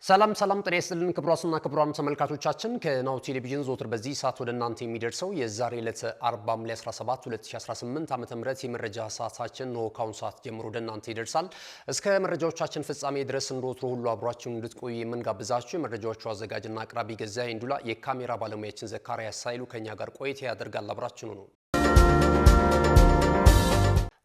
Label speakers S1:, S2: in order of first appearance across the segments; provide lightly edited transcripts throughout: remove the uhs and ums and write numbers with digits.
S1: ሰላም ጤና ይስጥልን ክቡራትና ክቡራን ተመልካቾቻችን ከናሁ ቴሌቪዥን ዘወትር በዚህ ሰዓት ወደ እናንተ የሚደርሰው የዛሬ ዕለት 4 ሐምሌ 17 2018 ዓ.ም የመረጃ ሰዓታችን ነው ካሁን ሰዓት ጀምሮ ወደ እናንተ ይደርሳል። እስከ መረጃዎቻችን ፍጻሜ ድረስ እንደወትሮ ሁሉ አብራችሁን እንድትቆዩ የምንጋብዛችሁ የመረጃዎቹ አዘጋጅና አቅራቢ ገዛኸኝ እንዱላ፣ የካሜራ ባለሙያችን ዘካሪያስ ሳይሉ ከኛ ጋር ቆይታ ያደርጋል። አብራችሁን ነው።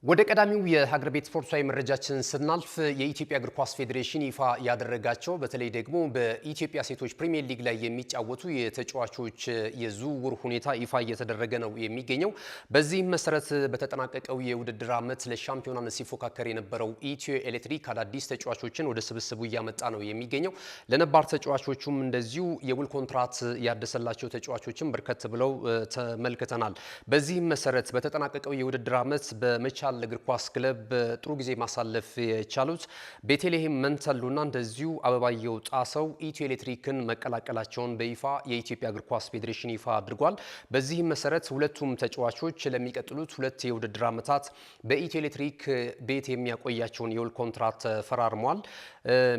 S1: ወደ ቀዳሚው የሀገር ቤት ስፖርታዊ መረጃችን ስናልፍ የኢትዮጵያ እግር ኳስ ፌዴሬሽን ይፋ ያደረጋቸው በተለይ ደግሞ በኢትዮጵያ ሴቶች ፕሪሚየር ሊግ ላይ የሚጫወቱ የተጫዋቾች የዝውውር ሁኔታ ይፋ እየተደረገ ነው የሚገኘው። በዚህም መሰረት በተጠናቀቀው የውድድር ዓመት ለሻምፒዮናነት ሲፎካከር የነበረው ኢትዮ ኤሌክትሪክ አዳዲስ ተጫዋቾችን ወደ ስብስቡ እያመጣ ነው የሚገኘው። ለነባር ተጫዋቾቹም እንደዚሁ የውል ኮንትራት ያደሰላቸው ተጫዋቾችን በርከት ብለው ተመልክተናል። በዚህም መሰረት በተጠናቀቀው የውድድር ዓመት በመቻል እግር ኳስ ክለብ ጥሩ ጊዜ ማሳለፍ የቻሉት ቤተልሔም መንተሉና እንደዚሁ አበባየው ጣሰው ኢትዮ ኤሌክትሪክን መቀላቀላቸውን በይፋ የኢትዮጵያ እግር ኳስ ፌዴሬሽን ይፋ አድርጓል። በዚህም መሰረት ሁለቱም ተጫዋቾች ለሚቀጥሉት ሁለት የውድድር ዓመታት በኢትዮ ኤሌክትሪክ ቤት የሚያቆያቸውን የውል ኮንትራት ተፈራርመዋል።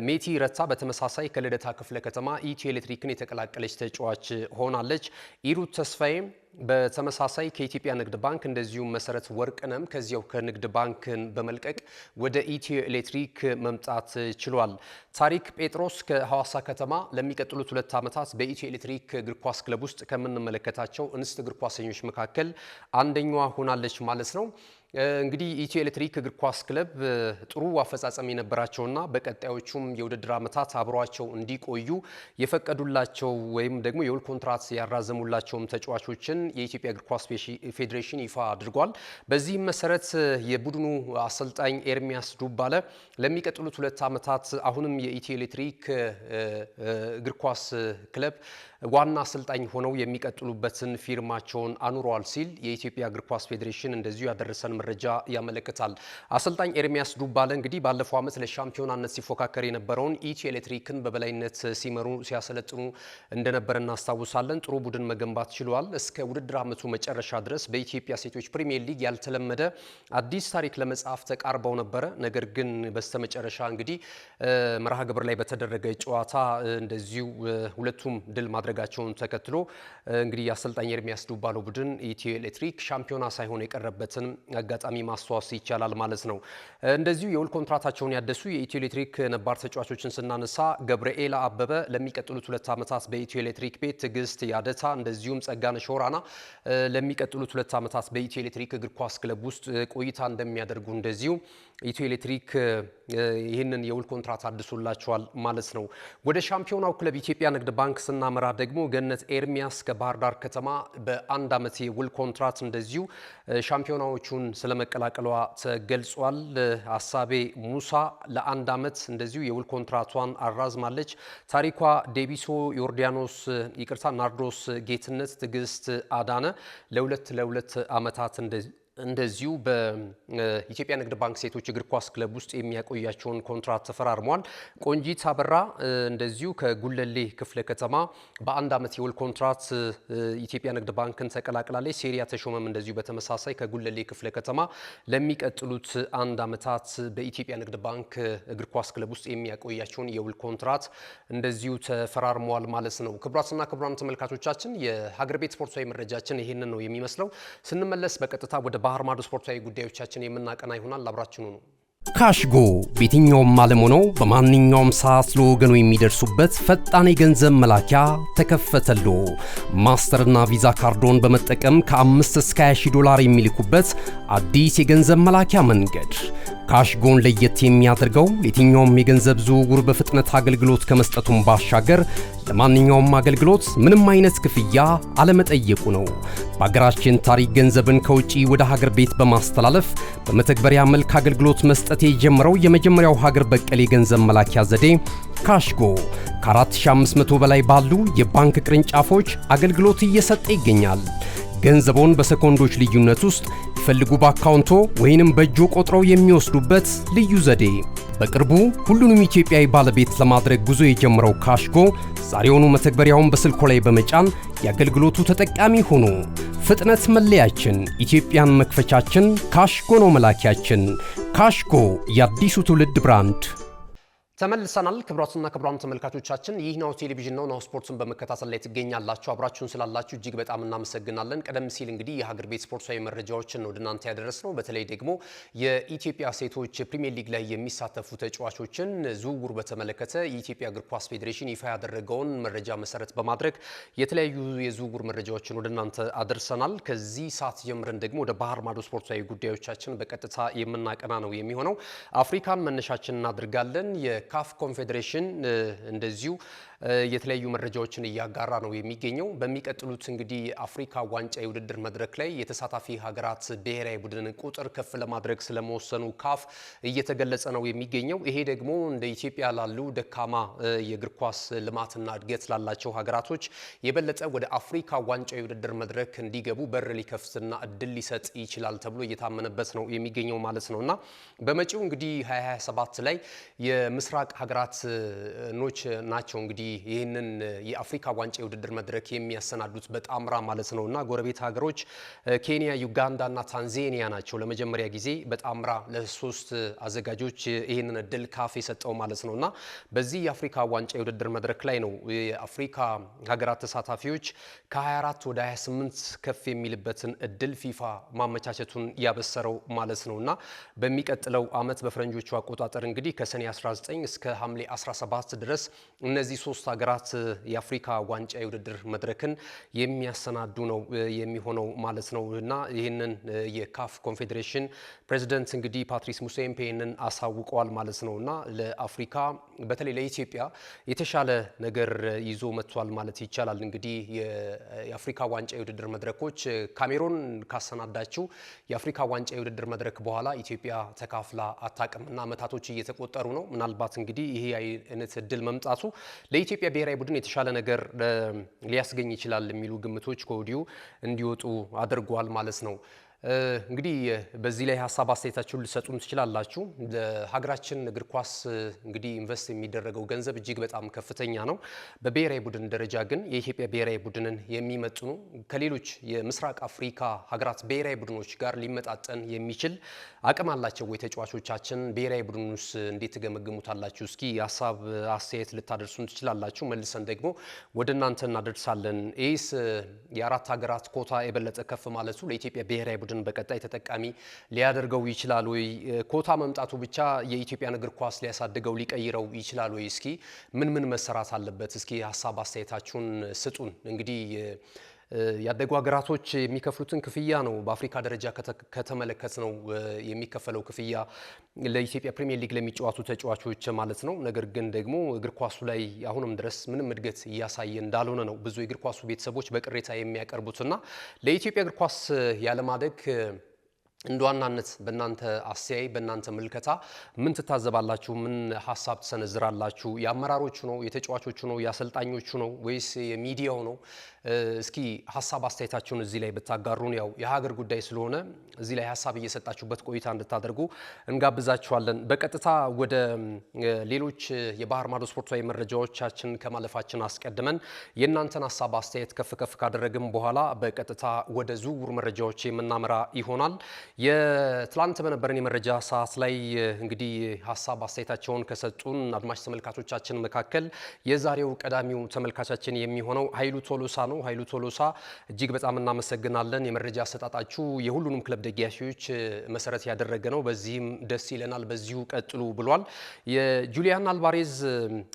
S1: ሜቲ ረታ በተመሳሳይ ከልደታ ክፍለ ከተማ ኢትዮ ኤሌክትሪክን የተቀላቀለች ተጫዋች ሆናለች። ኢሩት ተስፋዬ በተመሳሳይ ከኢትዮጵያ ንግድ ባንክ እንደዚሁም መሰረት ወርቅነም ከዚያው ከንግድ ባንክን በመልቀቅ ወደ ኢትዮ ኤሌክትሪክ መምጣት ችሏል። ታሪክ ጴጥሮስ ከሐዋሳ ከተማ ለሚቀጥሉት 2 ዓመታት በኢትዮ ኤሌክትሪክ እግር ኳስ ክለብ ውስጥ ከምንመለከታቸው እንስት እግር ኳሰኞች መካከል አንደኛዋ ሆናለች ማለት ነው። እንግዲህ ኢትዮ ኤሌክትሪክ እግር ኳስ ክለብ ጥሩ አፈጻጸም የነበራቸውና በቀጣዮቹም የውድድር ዓመታት አብሯቸው እንዲቆዩ የፈቀዱላቸው ወይም ደግሞ የውል ኮንትራት ያራዘሙላቸውም ተጫዋቾችን የኢትዮጵያ እግር ኳስ ፌዴሬሽን ይፋ አድርጓል። በዚህም መሰረት የቡድኑ አሰልጣኝ ኤርሚያስ ዱባለ ለሚቀጥሉት 2 ዓመታት አሁንም የኢትዮ ኤሌክትሪክ እግር ኳስ ክለብ ዋና አሰልጣኝ ሆነው የሚቀጥሉበትን ፊርማቸውን አኑረዋል ሲል የኢትዮጵያ እግር ኳስ ፌዴሬሽን እንደዚሁ ያደረሰን መረጃ ያመለክታል። አሰልጣኝ ኤርሚያስ ዱባለ እንግዲህ ባለፈው ዓመት ለሻምፒዮናነት ሲፎካከር የነበረውን ኢትዮ ኤሌክትሪክን በበላይነት ሲመሩ ሲያሰለጥኑ እንደነበር እናስታውሳለን። ጥሩ ቡድን መገንባት ችሏል። እስከ ውድድር ዓመቱ መጨረሻ ድረስ በኢትዮጵያ ሴቶች ፕሪሚየር ሊግ ያልተለመደ አዲስ ታሪክ ለመጻፍ ተቃርበው ነበረ። ነገር ግን በስተመጨረሻ እንግዲህ መርሃ ግብር ላይ በተደረገ ጨዋታ እንደዚሁ ሁለቱም ድል ማድረጋቸውን ተከትሎ እንግዲህ አሰልጣኝ ኤርሚያስ ዱባለው ቡድን ኢትዮ ኤሌክትሪክ ሻምፒዮና ሳይሆን የቀረበትን አጋጣሚ ማስተዋወስ ይቻላል ማለት ነው። እንደዚሁ የውል ኮንትራታቸውን ያደሱ የኢትዮ ኤሌክትሪክ ነባር ተጫዋቾችን ስናነሳ ገብርኤል አበበ ለሚቀጥሉት 2 ዓመታት በኢትዮ ኤሌክትሪክ ቤት፣ ትዕግስት ያደታ እንደዚሁም ጸጋነሽ ሆራና ለሚቀጥሉት 2 ዓመታት በኢትዮ ኤሌክትሪክ እግር ኳስ ክለብ ውስጥ ቆይታ እንደሚያደርጉ እንደዚሁ ኢትዮ ኤሌክትሪክ ይህንን የውል ኮንትራት አድሶላቸዋል ማለት ነው። ወደ ሻምፒዮናው ክለብ ኢትዮጵያ ንግድ ባንክ ስናመራ ደግሞ ገነት ኤርሚያስ ከባህር ዳር ከተማ በ1 ዓመት የውል ኮንትራት እንደዚሁ ሻምፒዮናዎቹን ስለመቀላቀሏ ተገልጿል። አሳቤ ሙሳ ለ1 ዓመት እንደዚሁ የውል ኮንትራቷን አራዝማለች። ታሪኳ ዴቢሶ ናርዶስ ጌትነት፣ ትዕግስት አዳነ ለ2 ዓመታት እንደዚሁ በኢትዮጵያ ንግድ ባንክ ሴቶች እግር ኳስ ክለብ ውስጥ የሚያቆያቸውን ኮንትራት ተፈራርመዋል። ቆንጂት አበራ እንደዚሁ ከጉለሌ ክፍለ ከተማ በ1 ዓመት የውል ኮንትራት ኢትዮጵያ ንግድ ባንክን ተቀላቅላለች። ሴሪያ ተሾመም እንደዚሁ በተመሳሳይ ከጉለሌ ክፍለ ከተማ ለሚቀጥሉት 1 ዓመታት በኢትዮጵያ ንግድ ባንክ እግር ኳስ ክለብ ውስጥ የሚያቆያቸውን የውል ኮንትራት እንደዚሁ ተፈራርመዋል ማለት ነው። ክቡራትና ክቡራን ተመልካቾቻችን የሀገር ቤት ስፖርታዊ መረጃችን ይሄንን ነው የሚመስለው። ስንመለስ በቀጥታ ወደ ባህር ማዶ ስፖርታዊ ጉዳዮቻችን የምናቀና ይሆናል። አብራችኑ ነው።
S2: ካሽጎ በየትኛውም ዓለም ሆነው በማንኛውም ሰዓት ለወገኑ የሚደርሱበት ፈጣን የገንዘብ መላኪያ ተከፈተሎ። ማስተርና ቪዛ ካርዶን በመጠቀም ከ5 እስከ 20 ዶላር የሚልኩበት አዲስ የገንዘብ መላኪያ መንገድ። ካሽጎን ለየት የሚያደርገው የትኛውም የገንዘብ ዝውውር በፍጥነት አገልግሎት ከመስጠቱም ባሻገር ለማንኛውም አገልግሎት ምንም አይነት ክፍያ አለመጠየቁ ነው። በሀገራችን ታሪክ ገንዘብን ከውጪ ወደ ሀገር ቤት በማስተላለፍ በመተግበሪያ መልክ አገልግሎት መስጠት የጀመረው የመጀመሪያው ሀገር በቀል የገንዘብ መላኪያ ዘዴ ካሽጎ ከ4500 በላይ ባሉ የባንክ ቅርንጫፎች አገልግሎት እየሰጠ ይገኛል። ገንዘቦን በሰኮንዶች ልዩነት ውስጥ ይፈልጉ በአካውንቶ ወይንም በእጆ ቆጥረው የሚወስዱበት ልዩ ዘዴ። በቅርቡ ሁሉንም ኢትዮጵያዊ ባለቤት ለማድረግ ጉዞ የጀመረው ካሽጎ ዛሬውኑ መተግበሪያውን በስልኮ ላይ በመጫን የአገልግሎቱ ተጠቃሚ ሆኑ። ፍጥነት መለያችን፣ ኢትዮጵያን መክፈቻችን፣ ካሽጎ ነው መላኪያችን። ካሽጎ የአዲሱ ትውልድ ብራንድ።
S1: ተመልሰናል ክብራትና ክብራን ተመልካቾቻችን ይህ ነው ቴሌቪዥን ነው ስፖርትን በመከታተል ላይ ትገኛላችሁ አብራችሁን ስላላችሁ እጅግ በጣም እናመሰግናለን ቀደም ሲል እንግዲህ የሀገር ቤት ስፖርታዊ መረጃዎችን ነው ወደናንተ ያደረስነው በተለይ ደግሞ የኢትዮጵያ ሴቶች ፕሪሚየር ሊግ ላይ የሚሳተፉ ተጫዋቾችን ዝውውር በተመለከተ የኢትዮጵያ እግር ኳስ ፌዴሬሽን ይፋ ያደረገውን መረጃ መሰረት በማድረግ የተለያዩ የዝውውር መረጃዎችን ወደናንተ አደረሰናል ከዚህ ሰዓት ጀምረን ደግሞ ወደ ባህር ማዶ ስፖርታዊ ጉዳዮቻችን በቀጥታ የምናቀና ነው የሚሆነው አፍሪካን መነሻችን እናደርጋለን ካፍ ኮንፌዴሬሽን እንደዚሁ የተለያዩ መረጃዎችን እያጋራ ነው የሚገኘው በሚቀጥሉት እንግዲህ አፍሪካ ዋንጫ የውድድር መድረክ ላይ የተሳታፊ ሀገራት ብሔራዊ ቡድን ቁጥር ከፍ ለማድረግ ስለመወሰኑ ካፍ እየተገለጸ ነው የሚገኘው ይሄ ደግሞ እንደ ኢትዮጵያ ላሉ ደካማ የእግር ኳስ ልማትና እድገት ላላቸው ሀገራቶች የበለጠ ወደ አፍሪካ ዋንጫ የውድድር መድረክ እንዲገቡ በር ሊከፍትና እድል ሊሰጥ ይችላል ተብሎ እየታመነበት ነው የሚገኘው ማለት ነውና በመጪው እንግዲህ 2027 ላይ የምስራቅ ሀገራት ኖች ናቸው እንግዲህ ይህንን የአፍሪካ ዋንጫ የውድድር መድረክ የሚያሰናዱት በጣምራ ማለት ነውና ጎረቤት ሀገሮች ኬንያ ዩጋንዳና ታንዛኒያ ናቸው ለመጀመሪያ ጊዜ በጣምራ ለሶስት አዘጋጆች ይህንን እድል ካፍ የሰጠው ማለት ነውና በዚህ የአፍሪካ ዋንጫ የውድድር መድረክ ላይ ነው የአፍሪካ ሀገራት ተሳታፊዎች ከ24 ወደ 28 ከፍ የሚልበትን እድል ፊፋ ማመቻቸቱን ያበሰረው ማለት ነውና በሚቀጥለው አመት በፈረንጆቹ አቆጣጠር እንግዲህ ከሰኔ 19 እስከ ሐምሌ 17 ድረስ እነዚህ ሶስት ሀገራት የአፍሪካ ዋንጫ የውድድር መድረክን የሚያሰናዱ ነው የሚሆነው ማለት ነውና ይህንን የካፍ ኮንፌዴሬሽን ፕሬዚደንት እንግዲህ ፓትሪስ ሙሴምፔ ይህንን አሳውቀዋል ማለት ነውና ለአፍሪካ በተለይ ለኢትዮጵያ የተሻለ ነገር ይዞ መጥቷል ማለት ይቻላል እንግዲህ የአፍሪካ ዋንጫ የውድድር መድረኮች ካሜሩን ካሰናዳችው የአፍሪካ ዋንጫ የውድድር መድረክ በኋላ ኢትዮጵያ ተካፍላ አታቅምና አመታቶች እየተቆጠሩ ነው ምናልባት እንግዲህ ይሄ አይነት እድል መምጣቱ ለኢትዮጵያ ብሔራዊ ቡድን የተሻለ ነገር ሊያስገኝ ይችላል የሚሉ ግምቶች ከወዲሁ እንዲወጡ አድርጓል ማለት ነው እንግዲህ በዚህ ላይ ሐሳብ አስተያየታችሁን ልትሰጡን ትችላላችሁ ለሀገራችን እግር ኳስ እንግዲህ ኢንቨስት የሚደረገው ገንዘብ እጅግ በጣም ከፍተኛ ነው በብሔራዊ ቡድን ደረጃ ግን የኢትዮጵያ ብሔራዊ ቡድንን የሚመጥኑ ከሌሎች የምስራቅ አፍሪካ ሀገራት ብሔራዊ ቡድኖች ጋር ሊመጣጠን የሚችል አቅም አላቸው ወይ ተጫዋቾቻችን ብሔራዊ ቡድኑስ እንዴት ተገመግሙታላችሁ እስኪ ሐሳብ አስተያየት ልታደርሱን ትችላላችሁ መልሰን ደግሞ ወደናንተ እናደርሳለን ኤስ የአራት ሀገራት ኮታ የበለጠ ከፍ ማለቱ ለኢትዮጵያ ብሔራዊ ቡድን በቀጣይ ተጠቃሚ ሊያደርገው ይችላል ወይ ኮታ መምጣቱ ብቻ የኢትዮጵያን እግር ኳስ ሊያሳድገው ሊቀይረው ይችላል ወይ እስኪ ምን መሰራት አለበት እስኪ ሐሳብ አስተያየታችሁን ስጡን እንግዲህ ያደጉ ሀገራቶች የሚከፍሉትን ክፍያ ነው በአፍሪካ ደረጃ ከተመለከት ነው የሚከፈለው ክፍያ ለኢትዮጵያ ፕሪሚየር ሊግ ለሚጫወቱ ተጫዋቾች ማለት ነው ነገር ግን ደግሞ እግር ኳሱ ላይ አሁንም ድረስ ምንም እድገት እያሳየ እንዳልሆነ ነው ብዙ የእግር ኳሱ ቤተሰቦች በቅሬታ የሚያቀርቡትና ለኢትዮጵያ እግር ኳስ ያለማደግ እንደዋናነት በእናንተ አስተያይ በእናንተ ምልከታ ምን ትታዘባላችሁ ምን ሐሳብ ተሰነዝራላችሁ የአመራሮቹ ነው የተጫዋቾቹ ነው የአሰልጣኞቹ ነው ወይስ የሚዲያው ነው እስኪ ሐሳብ አስተያየታችሁን እዚህ ላይ ብታጋሩን ያው የሀገር ጉዳይ ስለሆነ እዚህ ላይ ሐሳብ እየሰጣችሁበት ቆይታ እንድታደርጉ እንጋብዛችኋለን በቀጥታ ወደ ሌሎች የባህር ማዶ ስፖርታዊ መረጃዎቻችን ከማለፋችን አስቀድመን የእናንተን ሐሳብ አስተያየት ከፍ ካደረግን በኋላ በቀጥታ ወደ ዝውውር መረጃዎች የምናመራ ይሆናል የትላንት በነበረን የመረጃ ሰዓት ላይ እንግዲህ ሐሳብ አስተያየታቸውን ከሰጡን አድማጭ ተመልካቾቻችን መካከል የዛሬው ቀዳሚው ተመልካቻችን የሚሆነው ኃይሉ ቶሎሳ ነው ኃይሉ ቶሎሳ እጅግ በጣም እናመሰግናለን የመረጃ አሰጣጣችሁ የሁሉንም ክለብ ደጋፊዎች መሰረት ያደረገ ነው በዚህም ደስ ይለናል በዚሁ ቀጥሉ ብሏል የጁሊያን አልቫሬዝ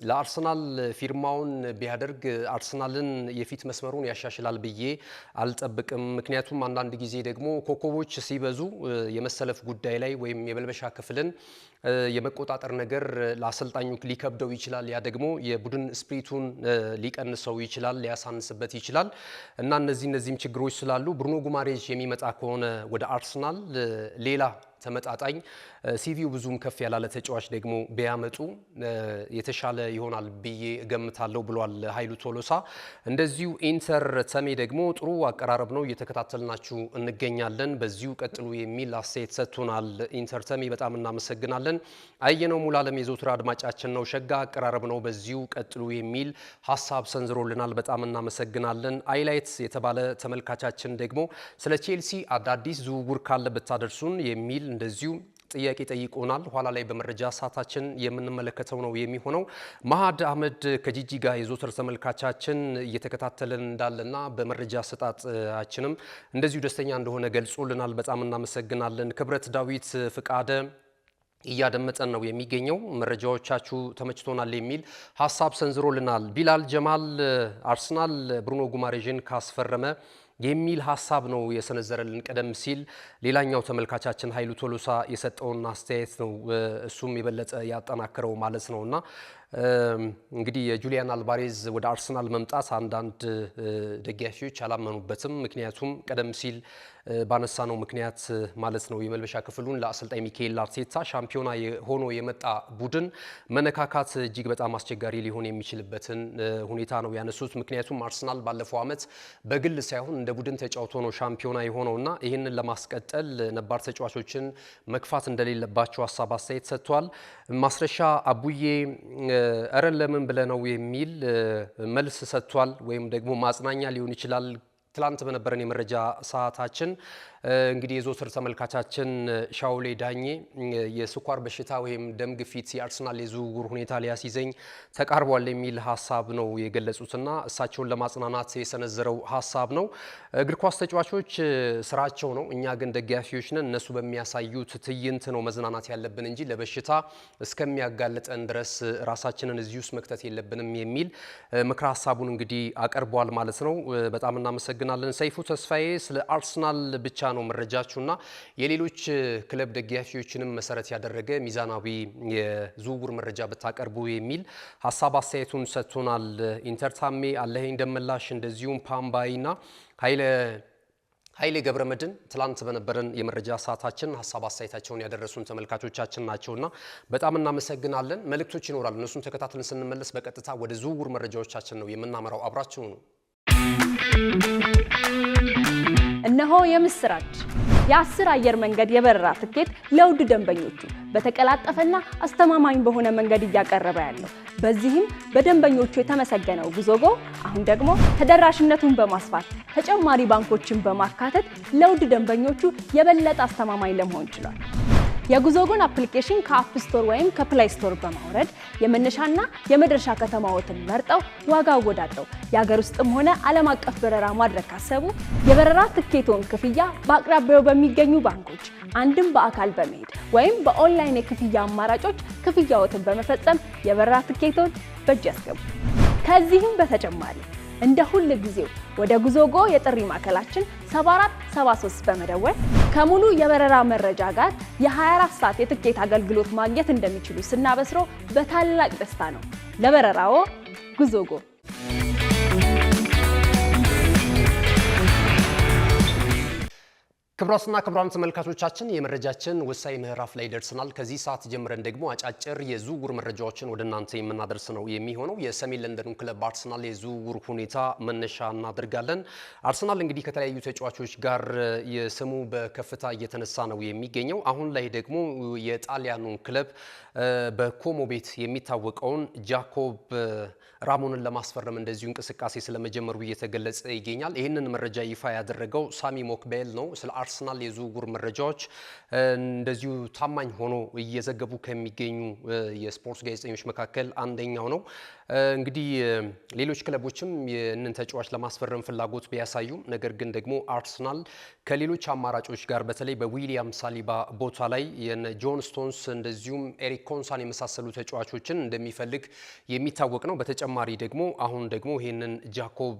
S1: ለአርሰናል ፊርማውን ቢያደርግ አርሰናልን የፊት መስመሩን ያሻሽላል ብዬ አልጠብቅም ምክንያቱም አንዳንድ ጊዜ ደግሞ ኮከቦች ሲበዙ የመሰለፍ ጉዳይ ላይ ወይም የበልበሻ ክፍልን የመቆጣጠር ነገር ለአሰልጣኙ ሊከብደው ይችላል ያ ደግሞ የቡድን ስፕሪቱን ሊቀንሰው ይችላል ሊያሳንስበት ይችላል እና እነዚህም ችግሮች ስላሉ ብሩኖ ጉማሬዥ የሚመጣ ከሆነ ወደ አርሰናል ሌላ ተመጣጣኝ ሲቪው ብዙም ከፍ ያላለ ተጫዋች ደግሞ ቢያመጡ የተሻለ ይሆናል ብዬ ገምታለሁ ብሏል ኃይሉ ቶሎሳ እንደዚሁ ኢንተር ተሜ ደግሞ ጥሩ አቀራረብ ነው እየተከታተልናችሁ እንገኛለን በዚሁ ቀጥሉ የሚል አስተያየት ሰጥቶናል ኢንተር ተሜ በጣም እናመሰግናለን አየነው ሙላለም የዘውትር አድማጫችን ነው ሸጋ አቀራረብ ነው በዚሁ ቀጥሉ የሚል ሐሳብ ሰንዝሮልናል በጣም እናመሰግናለን ሃይላይትስ የተባለ ተመልካቻችን ደግሞ ስለ ቼልሲ አዳዲስ ዝውውር ካለ ብታደርሱን የሚል እንደዚሁ ጥያቄ ጠይቆናል። ኋላ ላይ በመረጃ ሰዓታችን የምንመለከተው ነው የሚሆነው። መሃድ አህመድ ከጂጂጋ የዞተር ተመልካቻችን እየተከታተለን እንዳለና በመረጃ ሰጣጣችንም እንደዚሁ ደስተኛ እንደሆነ ገልጾልናል። በጣም እናመሰግናለን። ክብረት ዳዊት ፍቃደ እያደመጠን ነው የሚገኘው። መረጃዎቻችሁ ተመችቶናል የሚል ሐሳብ ሰንዝሮልናል። ቢላል ጀማል አርሰናል ብሩኖ ጉማሬዥን ካስፈረመ የሚል ሐሳብ ነው የሰነዘረልን ቀደም ሲል። ሌላኛው ተመልካቻችን ኃይሉ ቶሎሳ የሰጠውን አስተያየት ነው እሱም የበለጠ ያጠናከረው ማለት ነውና እንግዲህ የጁሊያን አልቫሬዝ ወደ አርሰናል መምጣት አንዳንድ ደጋፊዎች አላመኑበትም። ምክንያቱም ቀደም ሲል ባነሳ ነው ምክንያት ማለት ነው የመልበሻ ክፍሉን ለአሰልጣኝ ሚካኤል አርቴታ ሻምፒዮና ሆኖ የመጣ ቡድን መነካካት እጅግ በጣም አስቸጋሪ ሊሆን የሚችልበትን ሁኔታ ነው ያነሱት። ምክንያቱም አርሰናል ባለፈው ዓመት በግል ሳይሆን እንደ ቡድን ተጫውቶ ነው ሻምፒዮና የሆነውና ይህንን ለማስቀጠል ነባር ተጫዋቾችን መግፋት እንደሌለባቸው ሀሳብ አስተያየት ሰጥቷል። ማስረሻ አቡዬ እረን ለምን ብለ ነው የሚል መልስ ሰጥቷል። ወይም ደግሞ ማጽናኛ ሊሆን ይችላል። ትላንት በነበረን የመረጃ ሰዓታችን እንግዲህ የዞተር ተመልካቻችን ሻውሌ ዳኜ የስኳር በሽታ ወይም ደም ግፊት የአርሰናል የዝውውር ሁኔታ ሊያስይዘኝ ተቃርቧል የሚል ሀሳብ ነው የገለጹትና እሳቸውን ለማጽናናት የሰነዘረው ሀሳብ ነው። እግር ኳስ ተጫዋቾች ስራቸው ነው፣ እኛ ግን ደጋፊዎች ነን። እነሱ በሚያሳዩት ትዕይንት ነው መዝናናት ያለብን እንጂ ለበሽታ እስከሚያጋልጠን ድረስ ራሳችንን እዚህ ውስጥ መክተት የለብንም የሚል ምክረ ሀሳቡን እንግዲህ አቀርቧል ማለት ነው። በጣም እናመሰግናለን። ሰይፉ ተስፋዬ ስለ አርሰናል ብቻ ነው መረጃችሁና የሌሎች ክለብ ደጋፊዎችንም መሰረት ያደረገ ሚዛናዊ የዝውውር መረጃ ብታቀርቡ የሚል ሀሳብ አስተያየቱን ሰጥቶናል። ኢንተርታሜ አለኸኝ ደመላሽ እንደዚሁም ፓምባይና ኃይሌ ገብረመድን ትላንት በነበረን የመረጃ ሰዓታችን ሀሳብ አስተያየታቸውን ያደረሱን ተመልካቾቻችን ናቸውና በጣም እናመሰግናለን። መልእክቶች ይኖራሉ፣ እነሱን ተከታትለን ስንመለስ በቀጥታ ወደ ዝውውር መረጃዎቻችን ነው የምናመራው። አብራችሁ ነው።
S3: እነሆ የምስራች! የ10 አየር መንገድ የበረራ ትኬት ለውድ ደንበኞቹ በተቀላጠፈና አስተማማኝ በሆነ መንገድ እያቀረበ ያለው። በዚህም በደንበኞቹ የተመሰገነው ጉዞጎ አሁን ደግሞ ተደራሽነቱን በማስፋት ተጨማሪ ባንኮችን በማካተት ለውድ ደንበኞቹ የበለጠ አስተማማኝ ለመሆን ችሏል። የጉዞጎን አፕሊኬሽን ከአፕ ስቶር ወይም ከፕላይ ስቶር በማውረድ የመነሻና የመድረሻ ከተማዎትን መርጠው ዋጋ አወዳድረው የሀገር ውስጥም ሆነ ዓለም አቀፍ በረራ ማድረግ ካሰቡ የበረራ ትኬቶን ክፍያ በአቅራቢያው በሚገኙ ባንኮች አንድም በአካል በመሄድ ወይም በኦንላይን የክፍያ አማራጮች ክፍያዎትን በመፈጸም የበረራ ትኬቶን በእጅ ያስገቡ። ከዚህም በተጨማሪ እንደ ሁል ጊዜው ወደ ጉዞጎ የጥሪ ማዕከላችን 7473 በመደወል ከሙሉ የበረራ መረጃ ጋር የ24 ሰዓት የትኬት አገልግሎት ማግኘት እንደሚችሉ ስናበስሮ በታላቅ ደስታ ነው። ለበረራዎ ጉዞጎ።
S1: ክቡራትና ክቡራን ተመልካቾቻችን የመረጃችን ወሳኝ ምዕራፍ ላይ ደርሰናል። ከዚህ ሰዓት ጀምረን ደግሞ አጫጭር የዝውውር መረጃዎችን ወደ እናንተ የምናደርስ ነው የሚሆነው። የሰሜን ለንደኑ ክለብ አርሰናል የዝውውር ሁኔታ መነሻ እናደርጋለን። አርሰናል እንግዲህ ከተለያዩ ተጫዋቾች ጋር የስሙ በከፍታ እየተነሳ ነው የሚገኘው። አሁን ላይ ደግሞ የጣሊያኑን ክለብ በኮሞ ቤት የሚታወቀውን ጃኮብ ራሞንን ለማስፈረም እንደዚሁ እንቅስቃሴ ስለመጀመሩ እየተገለጸ ይገኛል። ይህንን መረጃ ይፋ ያደረገው ሳሚ ሞክቤል ነው። ስለ አርሰናል የዝውውር መረጃዎች እንደዚሁ ታማኝ ሆኖ እየዘገቡ ከሚገኙ የስፖርት ጋዜጠኞች መካከል አንደኛው ነው። እንግዲህ ሌሎች ክለቦችም ይህንን ተጫዋች ለማስፈረም ፍላጎት ቢያሳዩም ነገር ግን ደግሞ አርሰናል ከሌሎች አማራጮች ጋር በተለይ በዊሊያም ሳሊባ ቦታ ላይ የነ ጆን ስቶንስ እንደዚሁም ኤሪክ ኮንሳን የመሳሰሉ ተጫዋቾችን እንደሚፈልግ የሚታወቅ ነው። በተጨማሪ ደግሞ አሁን ደግሞ ይህንን ጃኮብ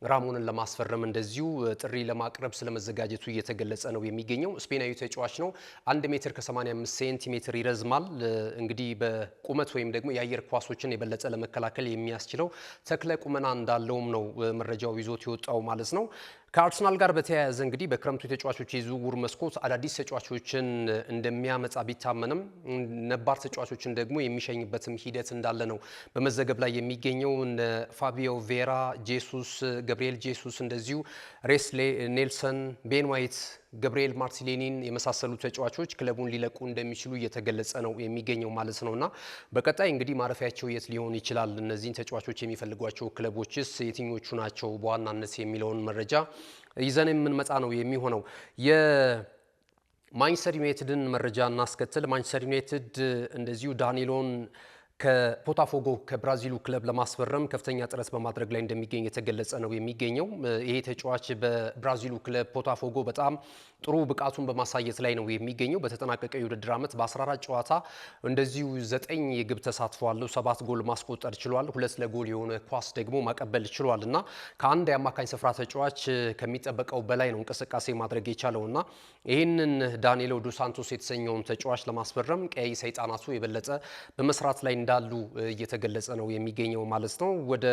S1: ራሞንን ለማስፈረም እንደዚሁ ጥሪ ለማቅረብ ስለመዘጋጀቱ እየተገለጸ ነው የሚገኘው። ስፔናዊ ተጫዋች ነው። 1 ሜትር ከ85 ሴንቲሜትር ይረዝማል። እንግዲህ በቁመት ወይም ደግሞ የአየር ኳሶችን የበለጠ ለመከላከል የሚያስችለው ተክለ ቁመና እንዳለውም ነው መረጃው ይዞት የወጣው ማለት ነው። ከአርሰናል ጋር በተያያዘ እንግዲህ በክረምቱ የተጫዋቾች የዝውውር መስኮት አዳዲስ ተጫዋቾችን እንደሚያመጣ ቢታመንም ነባር ተጫዋቾችን ደግሞ የሚሸኝበትም ሂደት እንዳለ ነው በመዘገብ ላይ የሚገኘው። ፋቢዮ ቬራ፣ ጄሱስ፣ ገብርኤል ጄሱስ እንደዚሁ ሬስሌ ኔልሰን፣ ቤን ዋይት፣ ገብርኤል ማርቲኔሊን የመሳሰሉ ተጫዋቾች ክለቡን ሊለቁ እንደሚችሉ እየተገለጸ ነው የሚገኘው ማለት ነውና በቀጣይ እንግዲህ ማረፊያቸው የት ሊሆን ይችላል፣ እነዚህን ተጫዋቾች የሚፈልጓቸው ክለቦችስ የትኞቹ ናቸው በዋናነት የሚለውን መረጃ ይዘን የምንመጣ ነው የሚሆነው። ማንቸስተር ዩናይትድን መረጃ እናስከትል። ማንቸስተር ዩናይትድ እንደዚሁ ዳኒሎን ከፖታፎጎ ከብራዚሉ ክለብ ለማስፈረም ከፍተኛ ጥረት በማድረግ ላይ እንደሚገኝ የተገለጸ ነው የሚገኘው። ይሄ ተጫዋች በብራዚሉ ክለብ ፖታፎጎ በጣም ጥሩ ብቃቱን በማሳየት ላይ ነው የሚገኘው። በተጠናቀቀው የውድድር ዓመት በ14 ጨዋታ እንደዚሁ 9 የግብ ተሳትፎ አለው፣ 7 ጎል ማስቆጠር ችሏል፣ 2 ለጎል የሆነ ኳስ ደግሞ ማቀበል ችሏል እና ከአንድ የአማካኝ ስፍራ ተጫዋች ከሚጠበቀው በላይ ነው እንቅስቃሴ ማድረግ የቻለውና ይህንን ዳኒሎ ዶስ ሳንቶስ የተሰኘውን ተጫዋች ለማስፈረም ቀይ ሰይጣናቱ የበለጠ በመስራት ላይ እንዳሉ እየተገለጸ ነው የሚገኘው ማለት ነው። ወደ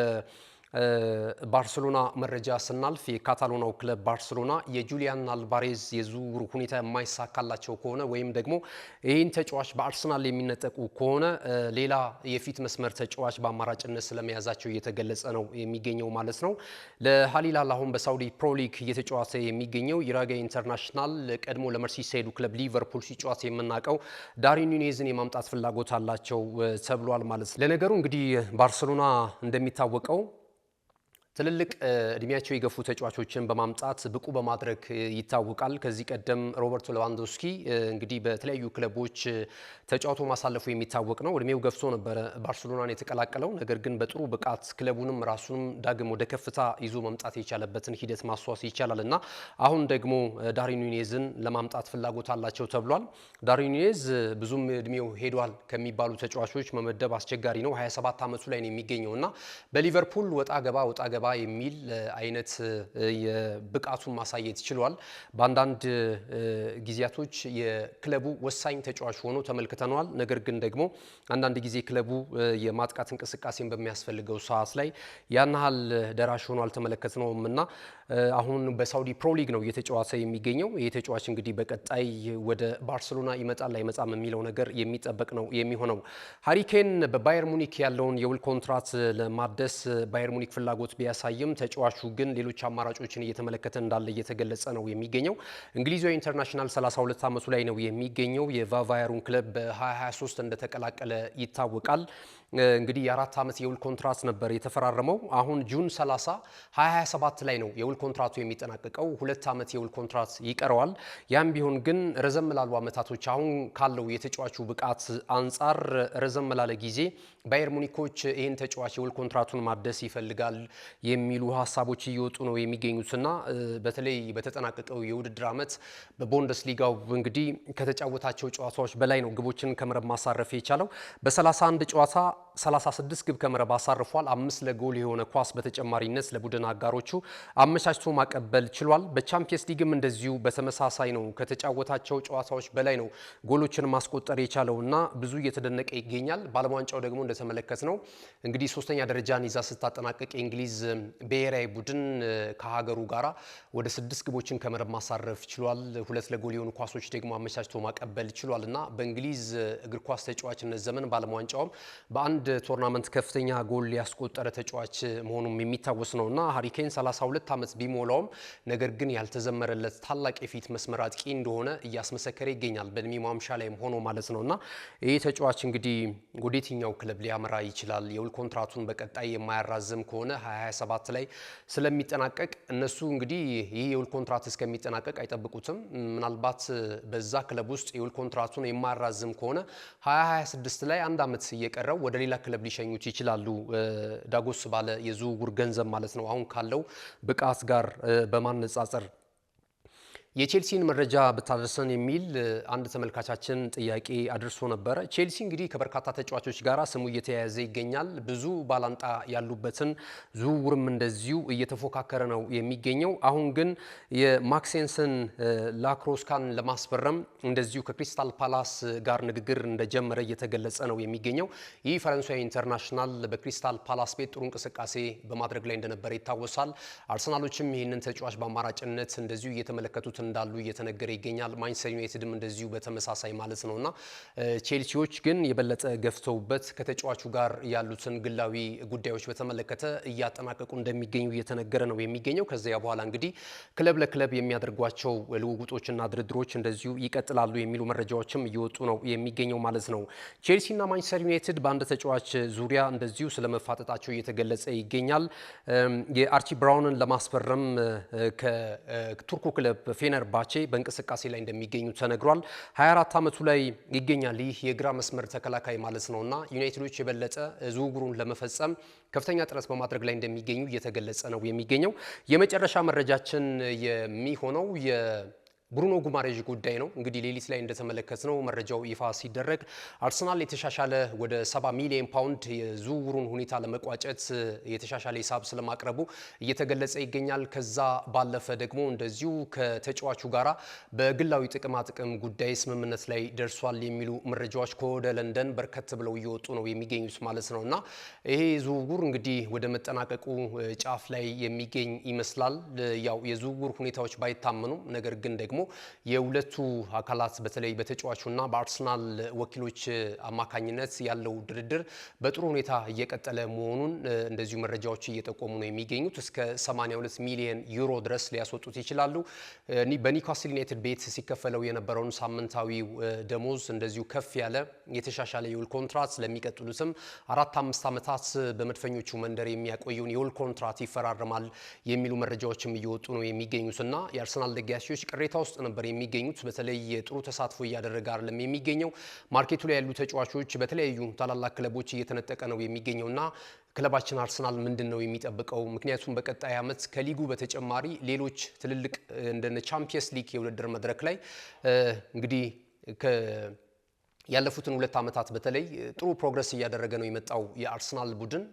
S1: ባርሴሎና መረጃ ስናልፍ የካታሎናው ክለብ ባርሴሎና የጁሊያን አልቫሬዝ የዝውውር ሁኔታ የማይሳካላቸው ከሆነ ወይም ደግሞ ይህን ተጫዋች በአርሰናል የሚነጠቁ ከሆነ ሌላ የፊት መስመር ተጫዋች በአማራጭነት ስለመያዛቸው እየተገለጸ ነው የሚገኘው ማለት ነው። ለሃሊላል አሁን በሳውዲ ፕሮ ሊግ እየተጫወተ የሚገኘው ኢራጋይ ኢንተርናሽናል ቀድሞ ለመርሲሳይዱ ክለብ ሊቨርፑል ሲጫወት የምናውቀው ዳርዊን ኑኔዝን የማምጣት ፍላጎት አላቸው ተብሏል ማለት ነው። ለነገሩ እንግዲህ ባርሴሎና እንደሚታወቀው ትልልቅ እድሜያቸው የገፉ ተጫዋቾችን በማምጣት ብቁ በማድረግ ይታወቃል። ከዚህ ቀደም ሮበርቶ ሌቫንዶስኪ እንግዲህ በተለያዩ ክለቦች ተጫውቶ ማሳለፉ የሚታወቅ ነው። እድሜው ገፍቶ ነበረ ባርሴሎናን የተቀላቀለው። ነገር ግን በጥሩ ብቃት ክለቡንም ራሱንም ዳግም ወደ ከፍታ ይዞ መምጣት የቻለበትን ሂደት ማስዋስ ይቻላል እና አሁን ደግሞ ዳርዊን ኑኔዝን ለማምጣት ፍላጎት አላቸው ተብሏል። ዳርዊን ኑኔዝ ብዙም እድሜው ሄዷል ከሚባሉ ተጫዋቾች መመደብ አስቸጋሪ ነው። 27 ዓመቱ ላይ ነው የሚገኘው እና በሊቨርፑል ወጣ ገባ የሚል አይነት የብቃቱን ማሳየት ችሏል። በአንዳንድ ጊዜያቶች የክለቡ ወሳኝ ተጫዋች ሆኖ ተመልክተነዋል። ነገር ግን ደግሞ አንዳንድ ጊዜ ክለቡ የማጥቃት እንቅስቃሴን በሚያስፈልገው ሰዓት ላይ ያን ያህል ደራሽ ሆኖ አልተመለከትነውም እና አሁን በሳውዲ ፕሮ ሊግ ነው እየተጫወተ የሚገኘው። ይህ ተጫዋች እንግዲህ በቀጣይ ወደ ባርሴሎና ይመጣል አይመጣም የሚለው ነገር የሚጠበቅ ነው የሚሆነው። ሃሪ ኬን በባየር ሙኒክ ያለውን የውል ኮንትራት ለማደስ ባየር ሙኒክ ፍላጎት ቢያሳይም ተጫዋቹ ግን ሌሎች አማራጮችን እየተመለከተ እንዳለ እየተገለጸ ነው የሚገኘው። እንግሊዛዊ ኢንተርናሽናል 32 ዓመቱ ላይ ነው የሚገኘው። የቫቫየሩን ክለብ በ2023 እንደተቀላቀለ ይታወቃል። እንግዲህ የ4 ዓመት የውል ኮንትራት ነበር የተፈራረመው። አሁን ጁን 30 2027 ላይ ነው የውል ኮንትራቱ የሚጠናቀቀው። 2 ዓመት የውል ኮንትራት ይቀረዋል። ያም ቢሆን ግን ረዘም ላሉ ዓመታቶች አሁን ካለው የተጫዋቹ ብቃት አንጻር ረዘም ላለ ጊዜ ባየር ሙኒኮች ይህን ተጫዋች የውል ኮንትራቱን ማደስ ይፈልጋል የሚሉ ሀሳቦች እየወጡ ነው የሚገኙትና በተለይ በተጠናቀቀው የውድድር ዓመት በቡንደስሊጋው እንግዲህ ከተጫወታቸው ጨዋታዎች በላይ ነው ግቦችን ከመረብ ማሳረፍ የቻለው። በ31 ጨዋታ 36 ግብ ከመረብ አሳርፏል። 5 ለጎል የሆነ ኳስ በተጨማሪነት ለቡድን አጋሮቹ አመቻችቶ ማቀበል ችሏል። በቻምፒየንስ ሊግም እንደዚሁ በተመሳሳይ ነው ከተጫወታቸው ጨዋታዎች በላይ ነው ጎሎችን ማስቆጠር የቻለውና ብዙ እየተደነቀ ይገኛል። በዓለም ዋንጫው ደግሞ እንደተመለከትነው እንግዲህ 3ኛ ደረጃን ይዛ ስታጠናቀቅ የእንግሊዝ ብሔራዊ ቡድን ከሀገሩ ጋራ ወደ 6 ግቦችን ከመረብ ማሳረፍ ችሏል። 2 ለጎል የሆኑ ኳሶች ደግሞ አመቻችቶ ማቀበል ችሏልና በእንግሊዝ እግር ኳስ ተጫዋችነት ዘመን በዓለም ዋንጫውም በአንድ ቶርናመንት ከፍተኛ ጎል ያስቆጠረ ተጫዋች መሆኑም የሚታወስ ነውና ሃሪ ኬን 32 ዓመት ቢሞላውም ነገር ግን ያልተዘመረለት ታላቅ የፊት መስመር አጥቂ እንደሆነ እያስመሰከረ ይገኛል። በእድሜ ማምሻ ላይም ሆኖ ማለት ነውና ይህ ተጫዋች እንግዲህ ወደ የትኛው ክለብ ሊያመራ ይችላል? የውል ኮንትራቱን በቀጣይ የማያራዝም ከሆነ 2027 ላይ ስለሚጠናቀቅ እነሱ እንግዲህ ይህ የውል ኮንትራት እስከሚጠናቀቅ አይጠብቁትም። ምናልባት በዛ ክለብ ውስጥ የውል ኮንትራቱን የማያራዝም ከሆነ 2026 ላይ 1 ዓመት እየቀረው ወደ ሌላ ክለብ ሊሸኙት ይችላሉ። ዳጎስ ባለ የዝውውር ገንዘብ ማለት ነው አሁን ካለው ብቃት ጋር በማነጻጸር። የቼልሲን መረጃ ብታደርሰን የሚል አንድ ተመልካቻችን ጥያቄ አድርሶ ነበረ። ቼልሲ እንግዲህ ከበርካታ ተጫዋቾች ጋር ስሙ እየተያያዘ ይገኛል። ብዙ ባላንጣ ያሉበትን ዝውውርም እንደዚሁ እየተፎካከረ ነው የሚገኘው። አሁን ግን የማክሴንስን ላክሮስካን ለማስፈረም እንደዚሁ ከክሪስታል ፓላስ ጋር ንግግር እንደጀመረ እየተገለጸ ነው የሚገኘው። ይህ ፈረንሳዊ ኢንተርናሽናል በክሪስታል ፓላስ ቤት ጥሩ እንቅስቃሴ በማድረግ ላይ እንደነበረ ይታወሳል። አርሰናሎችም ይህንን ተጫዋች በአማራጭነት እንደዚሁ እየተመለከቱት እንዳሉ እየተነገረ ይገኛል። ማንቸስተር ዩናይትድም እንደዚሁ በተመሳሳይ ማለት ነውና ቼልሲዎች ግን የበለጠ ገፍተውበት ከተጫዋቹ ጋር ያሉትን ግላዊ ጉዳዮች በተመለከተ እያጠናቀቁ እንደሚገኙ እየተነገረ ነው የሚገኘው። ከዚያ በኋላ እንግዲህ ክለብ ለክለብ የሚያደርጓቸው ልውውጦችና ድርድሮች እንደዚሁ ይቀጥላሉ የሚሉ መረጃዎችም እየወጡ ነው የሚገኘው ማለት ነው። ቼልሲና ማንቸስተር ዩናይትድ በአንድ ተጫዋች ዙሪያ እንደዚሁ ስለመፋጠጣቸው እየተገለጸ ይገኛል። የአርቺ ብራውንን ለማስፈረም ከቱርኩ ክለብ ፌነር ፌነርባቼ በእንቅስቃሴ ላይ እንደሚገኙ ተነግሯል። 24 ዓመቱ ላይ ይገኛል ይህ የግራ መስመር ተከላካይ ማለት ነውና ዩናይትዶች የበለጠ ዝውውሩን ለመፈጸም ከፍተኛ ጥረት በማድረግ ላይ እንደሚገኙ እየተገለጸ ነው የሚገኘው። የመጨረሻ መረጃችን የሚሆነው ብሩኖ ጉማሬዥ ጉዳይ ነው። እንግዲህ ሌሊት ላይ እንደተመለከትነው መረጃው ይፋ ሲደረግ አርሰናል የተሻሻለ ወደ 70 ሚሊዮን ፓውንድ የዝውውሩን ሁኔታ ለመቋጨት የተሻሻለ ሂሳብ ስለማቅረቡ እየተገለጸ ይገኛል። ከዛ ባለፈ ደግሞ እንደዚሁ ከተጫዋቹ ጋራ በግላዊ ጥቅም ጉዳይ ስምምነት ላይ ደርሷል የሚሉ መረጃዎች ከወደ ለንደን በርከት ብለው እየወጡ ነው የሚገኙት ማለት ነውና ይሄ ዝውውር እንግዲህ ወደ መጠናቀቁ ጫፍ ላይ የሚገኝ ይመስላል። ያው የዝውውር ሁኔታዎች ባይታመኑም ነገር ግን ደግሞ የሁለቱ አካላት በተለይ በተጫዋቹና በአርሰናል ወኪሎች አማካኝነት ያለው ድርድር በጥሩ ሁኔታ እየቀጠለ መሆኑን እንደዚሁ መረጃዎች እየጠቆሙ ነው የሚገኙት። እስከ 82 ሚሊዮን ዩሮ ድረስ ሊያስወጡት ይችላሉ። በኒውካስል ዩናይትድ ቤት ሲከፈለው የነበረውን ሳምንታዊ ደሞዝ እንደዚሁ ከፍ ያለ የተሻሻለ የውል ኮንትራት ለሚቀጥሉትም 4-5 ዓመታት በመድፈኞቹ መንደር የሚያቆየውን የውል ኮንትራት ይፈራረማል የሚሉ መረጃዎችም እየወጡ ነው የሚገኙትና የአርሰናል ደጋፊዎች ቅሬታ ውስጥ ነበር የሚገኙት። በተለይ ጥሩ ተሳትፎ እያደረገ አይደለም የሚገኘው። ማርኬቱ ላይ ያሉ ተጫዋቾች በተለያዩ ታላላቅ ክለቦች እየተነጠቀ ነው የሚገኘውና ክለባችን አርሰናል ምንድነው የሚጠብቀው? ምክንያቱም በቀጣይ ዓመት ከሊጉ በተጨማሪ ሌሎች ትልልቅ እንደነ ቻምፒየንስ ሊግ የውድድር መድረክ ላይ እንግዲህ ያለፉትን 2 ዓመታት በተለይ ጥሩ ፕሮግረስ እያደረገ ነው የመጣው የአርሰናል ቡድን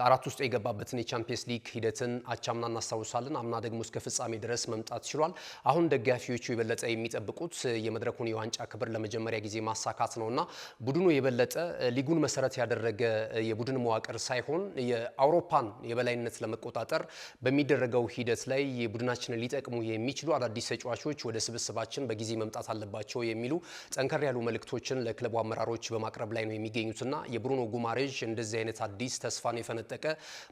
S1: አራት ውስጥ የገባበትን የቻምፒየንስ ሊግ ሂደትን አቻምና እናስታውሳለን። አምና ደግሞ እስከ ፍጻሜ ድረስ መምጣት ችሏል። አሁን ደጋፊዎቹ የበለጠ የሚጠብቁት የመድረኩን የዋንጫ ክብር ለመጀመሪያ ጊዜ ማሳካት ነውና ቡድኑ የበለጠ ሊጉን መሰረት ያደረገ የቡድን መዋቅር ሳይሆን የአውሮፓን የበላይነት ለመቆጣጠር በሚደረገው ሂደት ላይ የቡድናችንን ሊጠቅሙ የሚችሉ አዳዲስ ተጫዋቾች ወደ ስብስባችን በጊዜ መምጣት አለባቸው የሚሉ ጠንከር ያሉ መልእክቶችን ለክለቡ አመራሮች በማቅረብ ላይ ነው የሚገኙትና የብሩኖ ጉማሬዥ እንደዚህ አይነት አዲስ ተስፋን የፈነጠቀ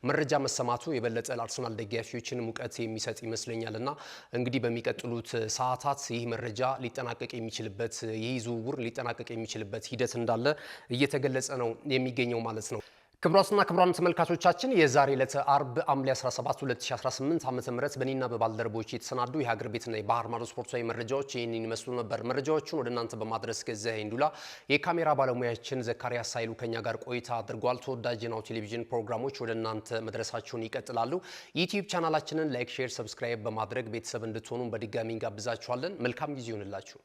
S1: መረጃ መሰማቱ የበለጠ ለአርሰናል ደጋፊዎችን ሙቀት የሚሰጥ ይመስለኛልና እንግዲህ በሚቀጥሉት ሰዓታት ይህ መረጃ ሊጠናቀቅ የሚችልበት ይህ ዝውውር ሊጠናቀቅ የሚችልበት ሂደት እንዳለ እየተገለጸ ነው የሚገኘው ማለት ነው። ክቡራትና ክቡራን ተመልካቾቻችን የዛሬ ዕለት አርብ ሐምሌ 17 2018 ዓ.ም በእኔና በባልደረቦች የተሰናዱ የሀገር ቤትና የባህር ማዶ ስፖርታዊ መረጃዎች ይህንን ይመስሉ ነበር። መረጃዎቹን ወደ እናንተ በማድረስ ገዛኸኝ ዱላ፣ የካሜራ ባለሙያችን ዘካሪያስ ኃይሉ ከኛ ጋር ቆይታ አድርጓል። ተወዳጅ ናሁ ቴሌቪዥን ፕሮግራሞች ወደ እናንተ መድረሳቸውን ይቀጥላሉ። ዩቲዩብ ቻናላችንን ላይክ፣ ሼር፣ ሰብስክራይብ በማድረግ ቤተሰብ እንድትሆኑ በድጋሚ እንጋብዛችኋለን። መልካም ጊዜ ይሁንላችሁ።